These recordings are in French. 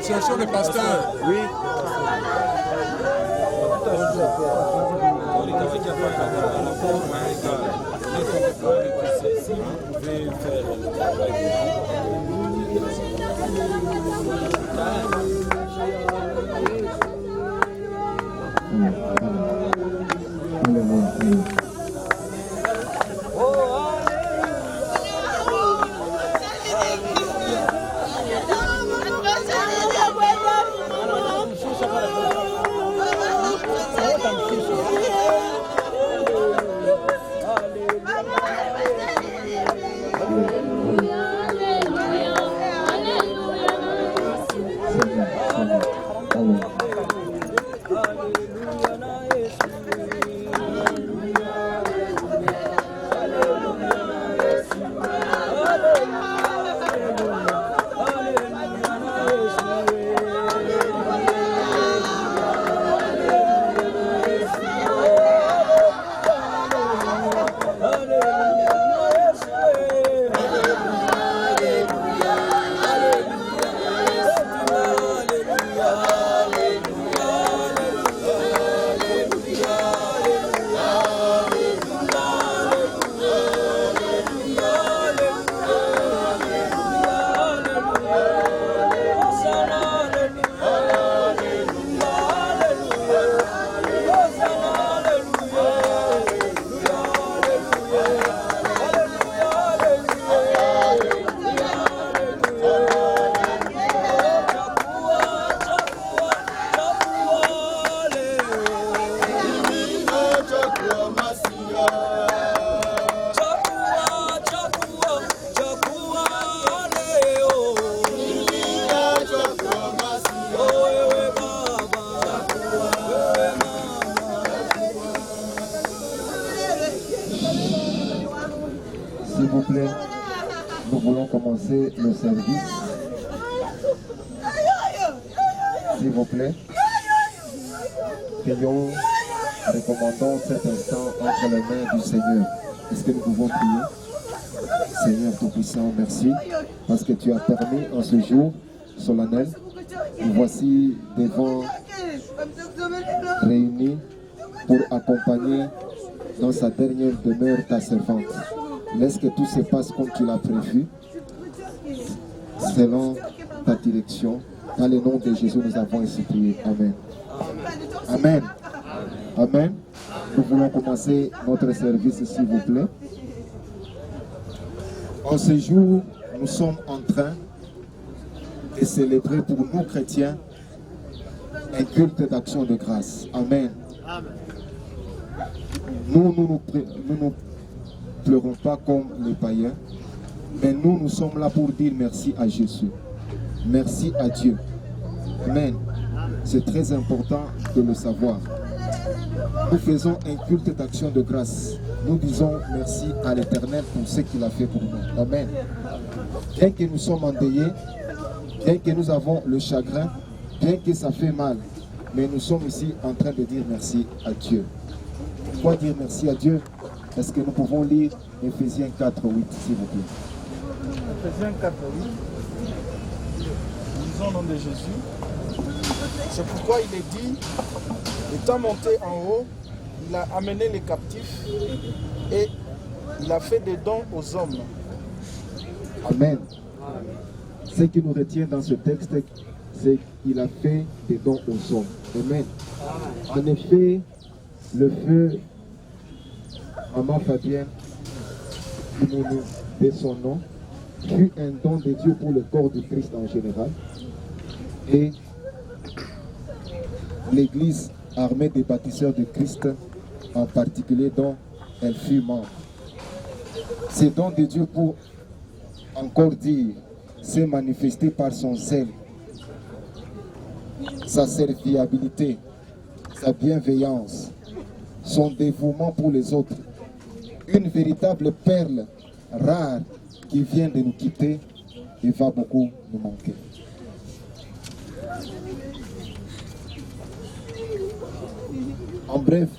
cherchons le pasteur. Oui. S'il vous plaît, nous voulons commencer le service. S'il vous plaît, prions, recommandons cet instant entre les mains du Seigneur. Est-ce que nous pouvons prier? Seigneur Tout-Puissant, merci parce que tu as permis en ce jour solennel. Nous voici devant réunis pour accompagner dans sa dernière demeure ta servante. Laisse que tout se passe comme tu l'as prévu, selon ta direction. Dans le nom de Jésus, nous avons ainsi prié. Amen. Amen. Amen. Nous voulons commencer notre service, s'il vous plaît. En ce jour, nous sommes en train de célébrer pour nous chrétiens un culte d'action de grâce. Amen. Nous ne pleurons pas comme les païens, mais nous sommes là pour dire merci à Jésus. Merci à Dieu. Amen. C'est très important de le savoir. Nous faisons un culte d'action de grâce. Nous disons merci à l'Éternel pour ce qu'il a fait pour nous. Amen. Bien que nous sommes endeuillés, bien que nous avons le chagrin, bien que ça fait mal, mais nous sommes ici en train de dire merci à Dieu. Pourquoi dire merci à Dieu? Est-ce que nous pouvons lire Éphésiens 4:8, s'il vous plaît? Éphésiens 4:8. Lisons au nom de Jésus. C'est pourquoi il est dit, étant monté en haut, il a amené les captifs et il a fait des dons aux hommes. Amen. Ce qui nous retient dans ce texte, c'est qu'il a fait des dons aux hommes. Amen. En effet, le feu, Maman Fabienne, de son nom, fut un don de Dieu pour le corps du Christ en général. Et l'Église armée des bâtisseurs de Christ, en particulier dont elle fut membre. C'est don de Dieu pour encore dire, s'est manifesté par son zèle, sa serviabilité, sa bienveillance, son dévouement pour les autres. Une véritable perle rare qui vient de nous quitter et va beaucoup nous manquer. En bref,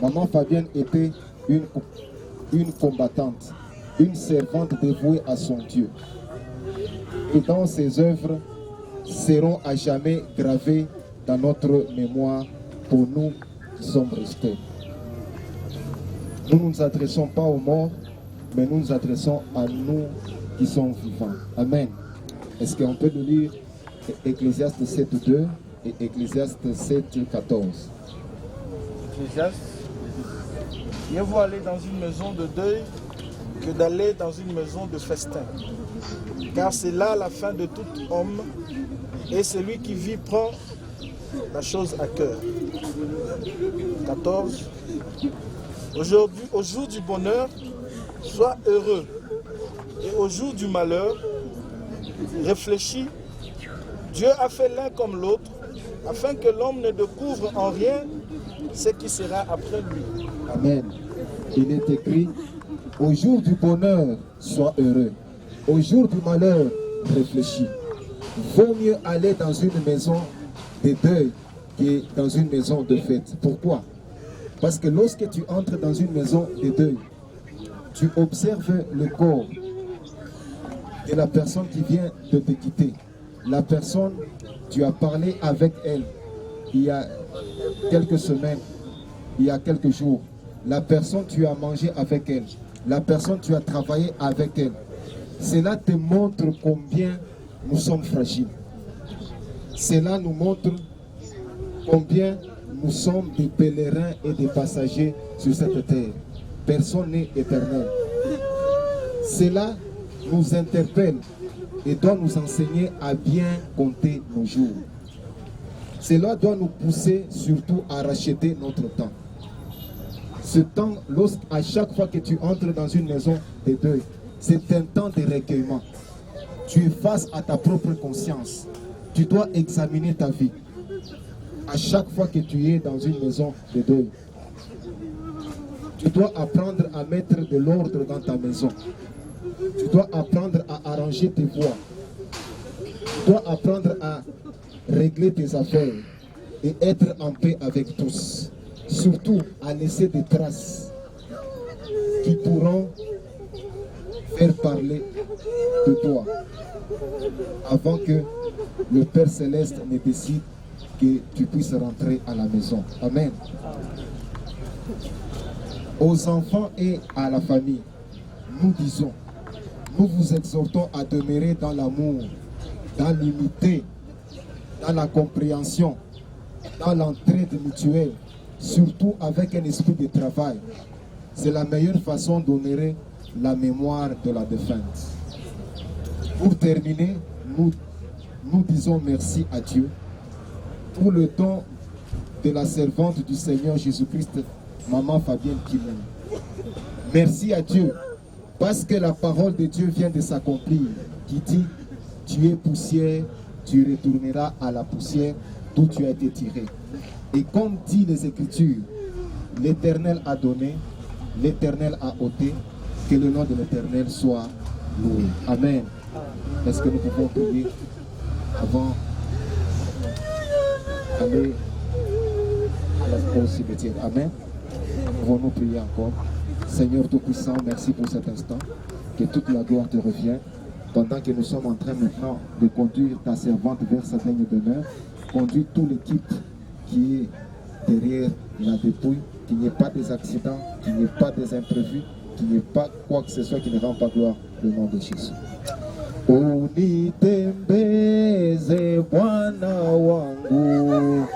Maman Fabienne était une combattante, une servante dévouée à son Dieu. Et dans ses œuvres, seront à jamais gravés dans notre mémoire pour nous qui sommes restés. Nous ne nous adressons pas aux morts, mais nous nous adressons à nous qui sommes vivants. Amen. Est-ce qu'on peut le lire? Ecclésiaste 7.2 et Ecclésiaste 7.14. Ecclésiaste. Mieux vaut aller dans une maison de deuil que d'aller dans une maison de festin. Car c'est là la fin de tout homme, et celui qui vit prend la chose à cœur. 14. Aujourd'hui, au jour du bonheur, sois heureux, et au jour du malheur, réfléchis. Dieu a fait l'un comme l'autre, afin que l'homme ne découvre en rien ce qui sera après lui. Amen. Il est écrit, au jour du bonheur, sois heureux. Au jour du malheur, réfléchis. Vaut mieux aller dans une maison de deuil que dans une maison de fête. Pourquoi? Parce que lorsque tu entres dans une maison de deuil, tu observes le corps de la personne qui vient de te quitter. La personne, tu as parlé avec elle il y a quelques semaines, il y a quelques jours. La personne, tu as mangé avec elle. La personne, tu as travaillé avec elle. Cela te montre combien nous sommes fragiles. Cela nous montre combien nous sommes des pèlerins et des passagers sur cette terre. Personne n'est éternel. Cela nous interpelle et doit nous enseigner à bien compter nos jours. Cela doit nous pousser surtout à racheter notre temps. Ce temps, à chaque fois que tu entres dans une maison de deuil, c'est un temps de recueillement. Tu es face à ta propre conscience. Tu dois examiner ta vie. À chaque fois que tu es dans une maison de deuil, tu dois apprendre à mettre de l'ordre dans ta maison. Tu dois apprendre à arranger tes voies. Tu dois apprendre à régler tes affaires et être en paix avec tous. Surtout à laisser des traces qui pourront faire parler de toi avant que le Père Céleste ne décide que tu puisses rentrer à la maison. Amen. Aux enfants et à la famille, nous disons, nous vous exhortons à demeurer dans l'amour, dans l'unité, dans la compréhension, dans l'entraide mutuelle, surtout avec un esprit de travail. C'est la meilleure façon d'honorer la mémoire de la défunte. Pour terminer, nous disons merci à Dieu pour le don de la servante du Seigneur Jésus-Christ, Maman Fabienne Kimou. Merci à Dieu parce que la parole de Dieu vient de s'accomplir, qui dit, tu es poussière, tu retourneras à la poussière d'où tu as été tiré. Et comme dit les Écritures, l'Éternel a donné, l'Éternel a ôté, que le nom de l'Éternel soit loué. Amen. Est-ce que nous pouvons prier avant d'aller au cimetière? Amen. Pouvons-nous prier encore? Seigneur Tout-Puissant, merci pour cet instant. Que toute la gloire te revienne. Pendant que nous sommes en train maintenant de conduire ta servante vers sa dernière demeure, conduis toute l'équipe qui est derrière la dépouille, qu'il n'y ait pas des accidents, qu'il n'y ait pas des imprévus, qu'il n'y ait pas quoi que ce soit qui ne rend pas gloire au nom de Jésus. Unitembeze Bwana wangu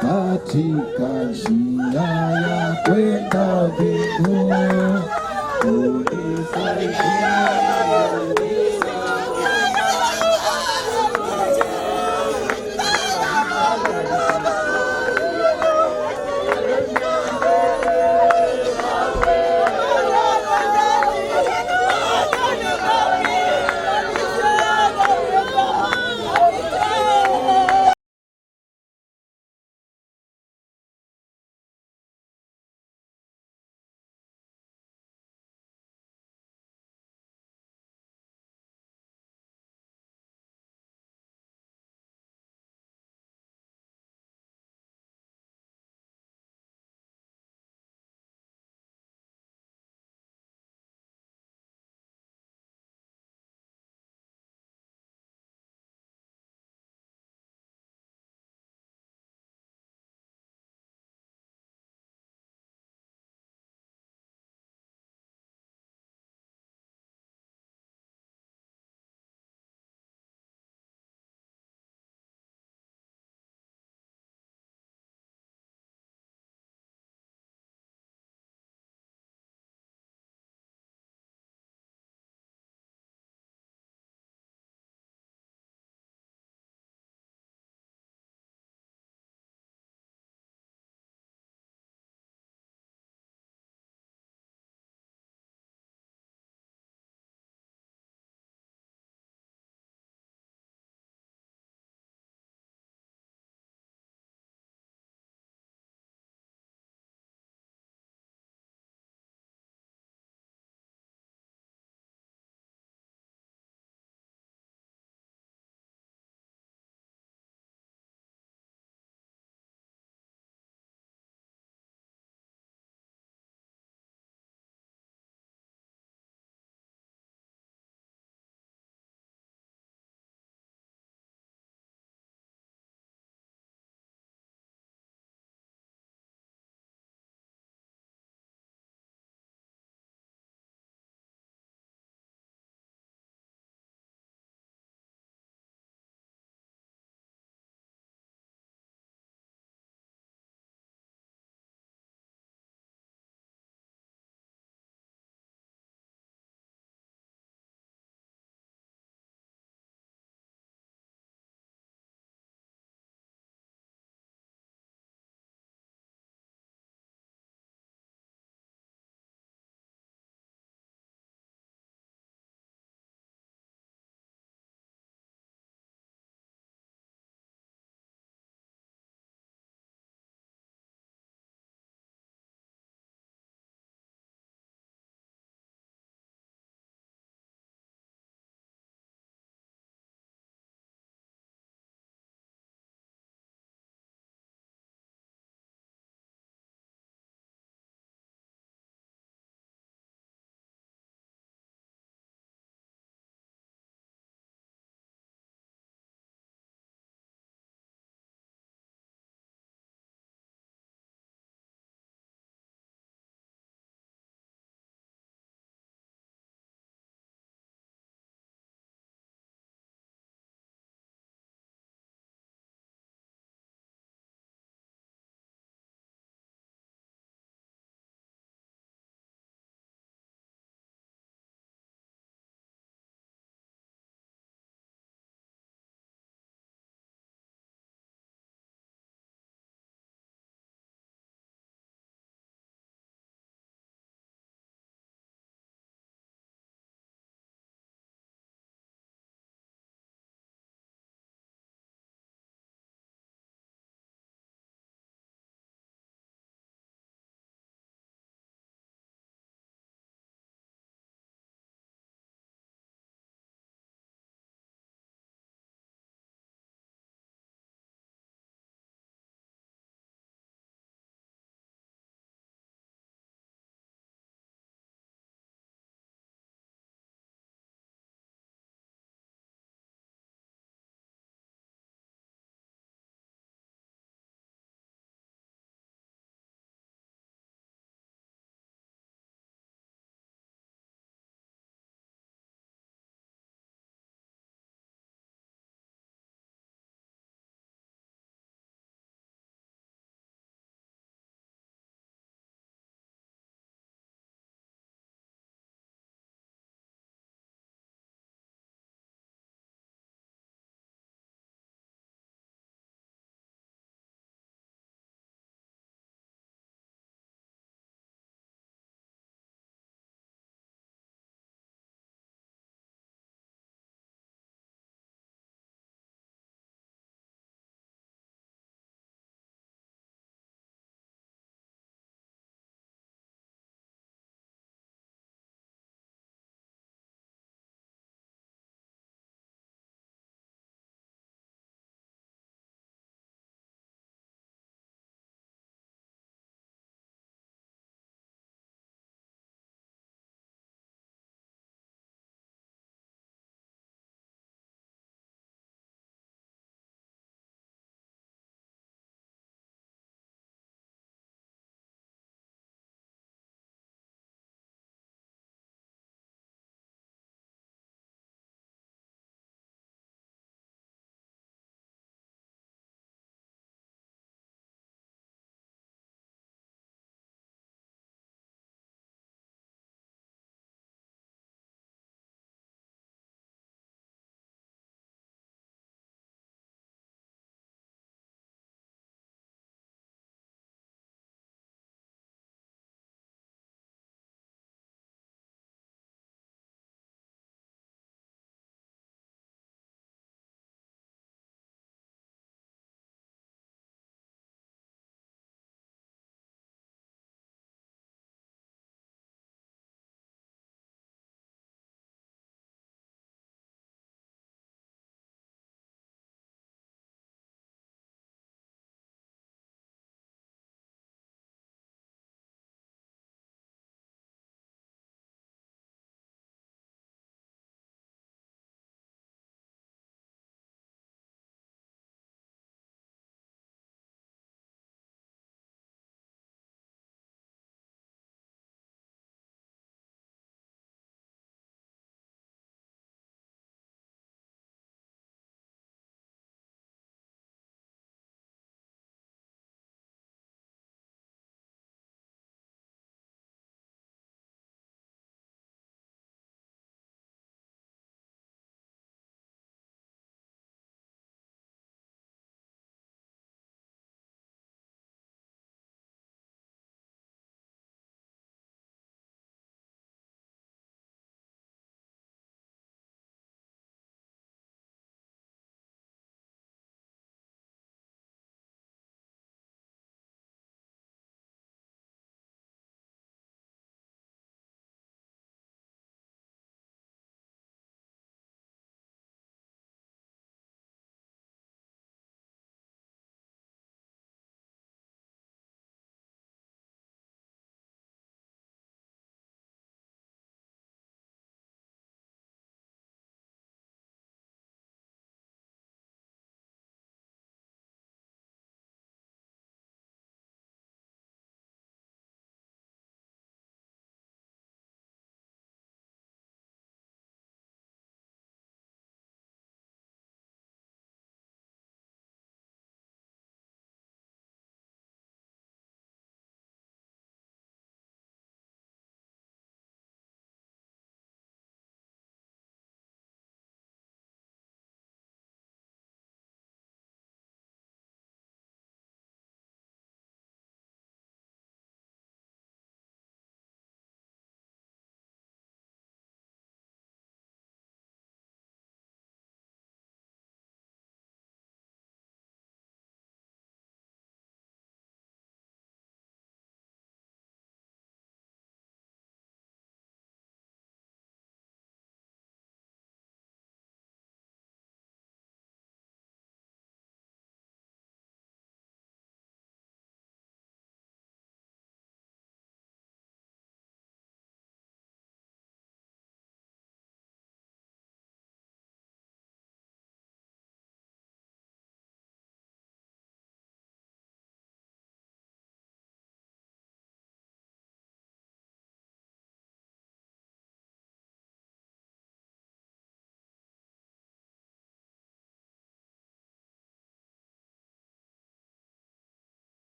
katika njia ya kwenda mbinguni.